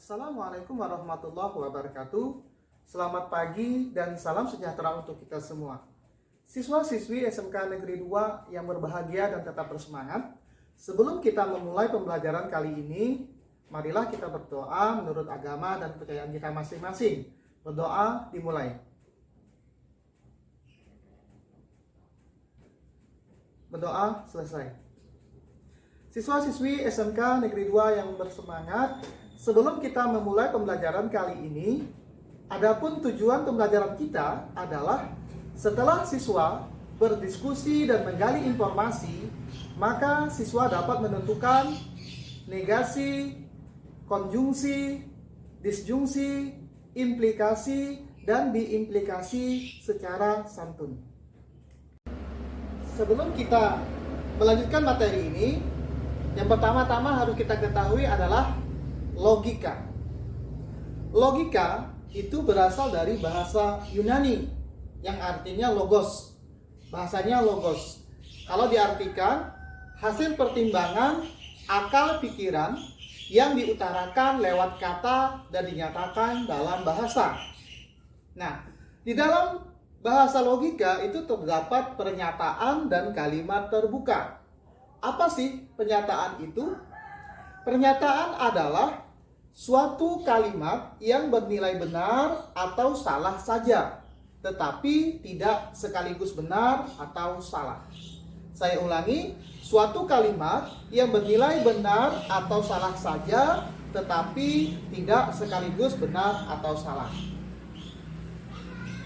Assalamualaikum warahmatullahi wabarakatuh. Selamat pagi dan salam sejahtera untuk kita semua. Siswa-siswi SMK Negeri 2 yang berbahagia dan tetap bersemangat. Sebelum kita memulai pembelajaran kali ini, marilah kita berdoa menurut agama dan kepercayaan kita masing-masing. Berdoa dimulai. Berdoa selesai. Siswa-siswi SMK Negeri 2 yang bersemangat, sebelum kita memulai pembelajaran kali ini, adapun tujuan pembelajaran kita adalah setelah siswa berdiskusi dan menggali informasi, maka siswa dapat menentukan negasi, konjungsi, disjungsi, implikasi, dan diimplikasi secara santun. Sebelum kita melanjutkan materi ini, yang pertama-tama harus kita ketahui adalah logika. Logika itu berasal dari bahasa Yunani yang artinya logos. Bahasanya logos. Kalau diartikan, hasil pertimbangan akal pikiran yang diutarakan lewat kata dan dinyatakan dalam bahasa. Nah, di dalam bahasa logika itu terdapat pernyataan dan kalimat terbuka. Apa sih pernyataan itu? Pernyataan adalah suatu kalimat yang bernilai benar atau salah saja, tetapi tidak sekaligus benar atau salah. Saya ulangi, suatu kalimat yang bernilai benar atau salah saja, tetapi tidak sekaligus benar atau salah.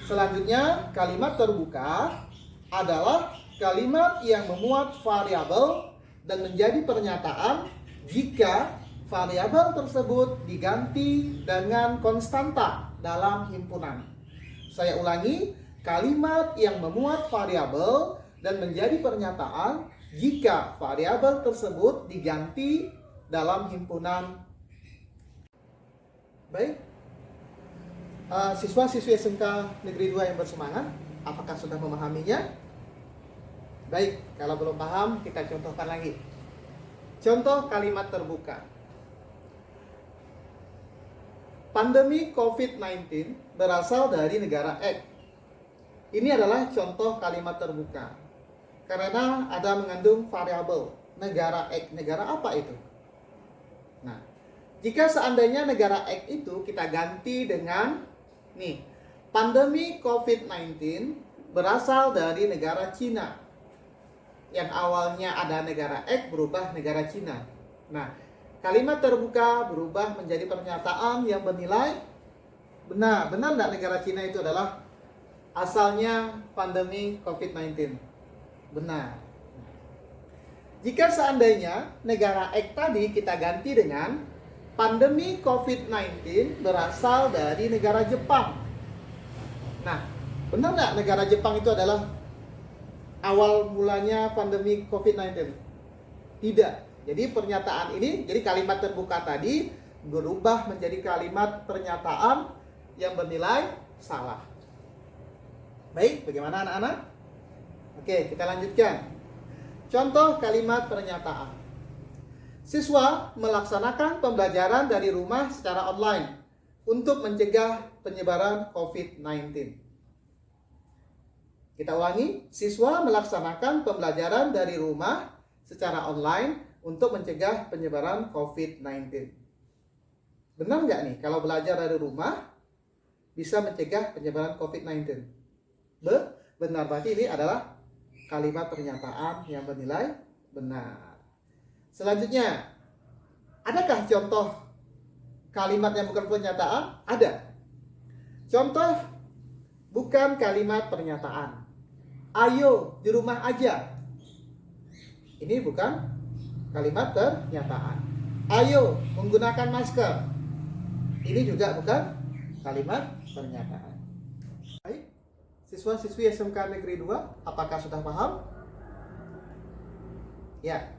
Selanjutnya, kalimat terbuka adalah kalimat yang memuat variabel dan menjadi pernyataan jika variabel tersebut diganti dengan konstanta dalam himpunan. Saya ulangi, kalimat yang memuat variabel dan menjadi pernyataan jika variabel tersebut diganti dalam himpunan. Baik, siswa-siswi SMK Negeri 2 yang bersemangat, apakah sudah memahaminya? Baik, kalau belum paham, kita contohkan lagi. Contoh kalimat terbuka. Pandemi COVID-19 berasal dari negara X. Ini adalah contoh kalimat terbuka. Karena ada mengandung variabel negara X. Negara apa itu? Nah, jika seandainya negara X itu kita ganti dengan pandemi COVID-19 berasal dari negara Cina. Yang awalnya ada negara X berubah negara Cina. Nah, kalimat terbuka berubah menjadi pernyataan yang bernilai benar. Benar nggak negara Cina itu adalah asalnya pandemi COVID-19? Benar. Jika seandainya negara X tadi kita ganti dengan pandemi COVID-19 berasal dari negara Jepang. Nah, benar nggak negara Jepang itu adalah awal mulanya pandemi COVID-19? Tidak. Jadi pernyataan ini, jadi kalimat terbuka tadi berubah menjadi kalimat pernyataan yang bernilai salah. Baik, bagaimana anak-anak? Oke, kita lanjutkan. Contoh kalimat pernyataan. Siswa melaksanakan pembelajaran dari rumah secara online untuk mencegah penyebaran COVID-19. Kita ulangi, siswa melaksanakan pembelajaran dari rumah secara online untuk mencegah penyebaran COVID-19. Benar nggak nih, kalau belajar dari rumah bisa mencegah penyebaran COVID-19? Benar, berarti ini adalah kalimat pernyataan yang bernilai benar. Selanjutnya, adakah contoh kalimat yang bukan pernyataan? Ada. Contoh bukan kalimat pernyataan. Ayo di rumah aja. Ini bukan kalimat pernyataan. Ayo menggunakan masker. Ini juga bukan kalimat pernyataan. Baik, siswa-siswi SMK Negeri 2, apakah sudah paham? Ya.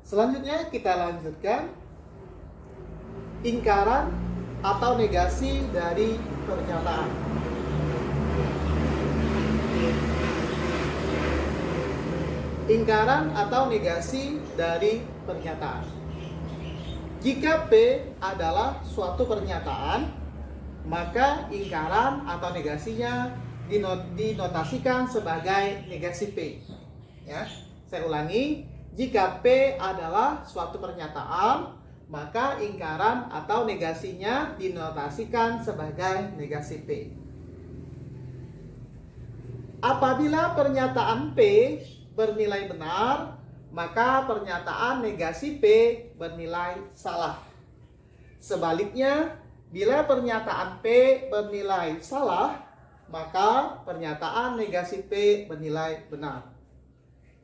Selanjutnya kita lanjutkan ingkaran atau negasi dari pernyataan. Ingkaran atau negasi dari pernyataan. Jika P adalah suatu pernyataan, maka ingkaran atau negasinya dinotasikan sebagai negasi P. Ya, saya ulangi, jika P adalah suatu pernyataan, maka ingkaran atau negasinya dinotasikan sebagai negasi P. Apabila pernyataan P bernilai benar, maka pernyataan negasi P bernilai salah. Sebaliknya, bila pernyataan P bernilai salah, maka pernyataan negasi P bernilai benar.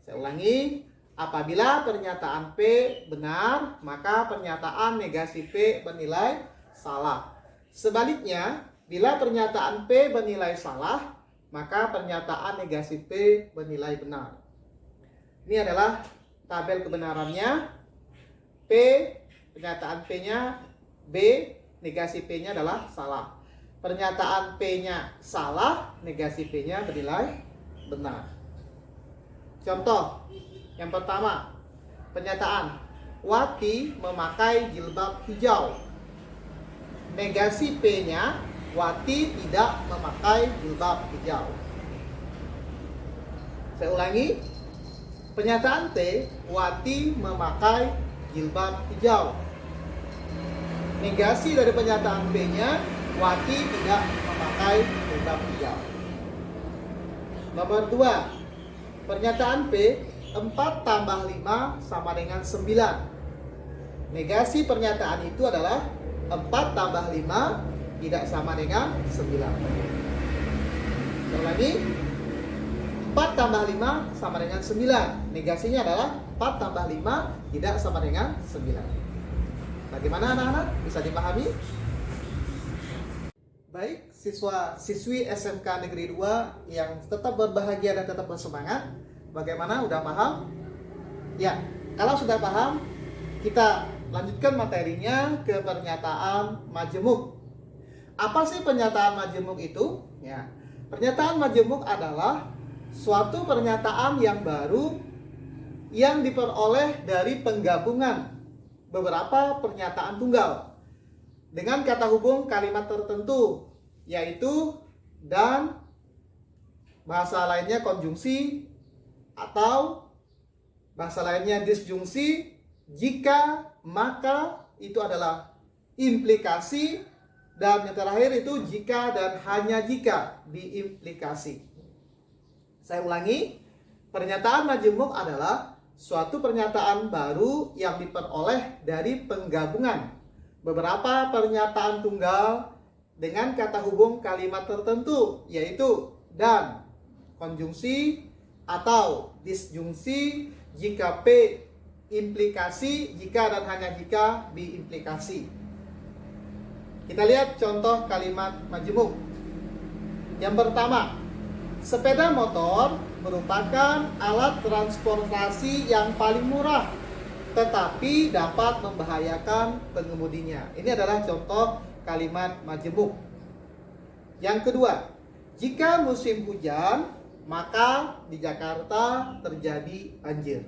Saya ulangi, apabila pernyataan P benar, maka pernyataan negasi P bernilai salah. Sebaliknya, bila pernyataan P bernilai salah, maka pernyataan negasi P bernilai benar. Ini adalah tabel kebenarannya. P, pernyataan P-nya B, negasi P-nya adalah salah. Pernyataan P-nya salah, negasi P-nya bernilai benar. Contoh yang pertama, pernyataan Wati memakai jilbab hijau. Negasi P-nya, Wati tidak memakai jilbab hijau. Saya ulangi, pernyataan T, Wati memakai jilbab hijau. Negasi dari pernyataan P-nya, Wati tidak memakai jilbab hijau. Nomor 2, pernyataan P, 4 tambah 5 sama dengan 9. Negasi pernyataan itu adalah 4 tambah 5 tidak sama dengan 9. Sekali lagi, 4 tambah 5 sama dengan 9. Negasinya adalah 4 tambah 5 tidak sama dengan 9. Bagaimana anak-anak? Bisa dipahami? Baik, siswa-siswi SMK Negeri 2 yang tetap berbahagia dan tetap bersemangat. Bagaimana? Udah paham? Ya, kalau sudah paham, kita lanjutkan materinya ke pernyataan majemuk. Apa sih pernyataan majemuk itu? Ya, pernyataan majemuk adalah suatu pernyataan yang baru yang diperoleh dari penggabungan beberapa pernyataan tunggal dengan kata hubung kalimat tertentu, yaitu dan, bahasa lainnya konjungsi, atau bahasa lainnya disjungsi, jika, maka, itu adalah implikasi, dan yang terakhir itu jika dan hanya jika diimplikasi. Saya ulangi, pernyataan majemuk adalah suatu pernyataan baru yang diperoleh dari penggabungan beberapa pernyataan tunggal dengan kata hubung kalimat tertentu, yaitu dan, konjungsi, atau disjungsi, jika P, implikasi, jika dan hanya jika diimplikasi. Kita lihat contoh kalimat majemuk. Yang pertama, sepeda motor merupakan alat transportasi yang paling murah, tetapi dapat membahayakan pengemudinya. Ini adalah contoh kalimat majemuk. Yang kedua, jika musim hujan, maka di Jakarta terjadi banjir.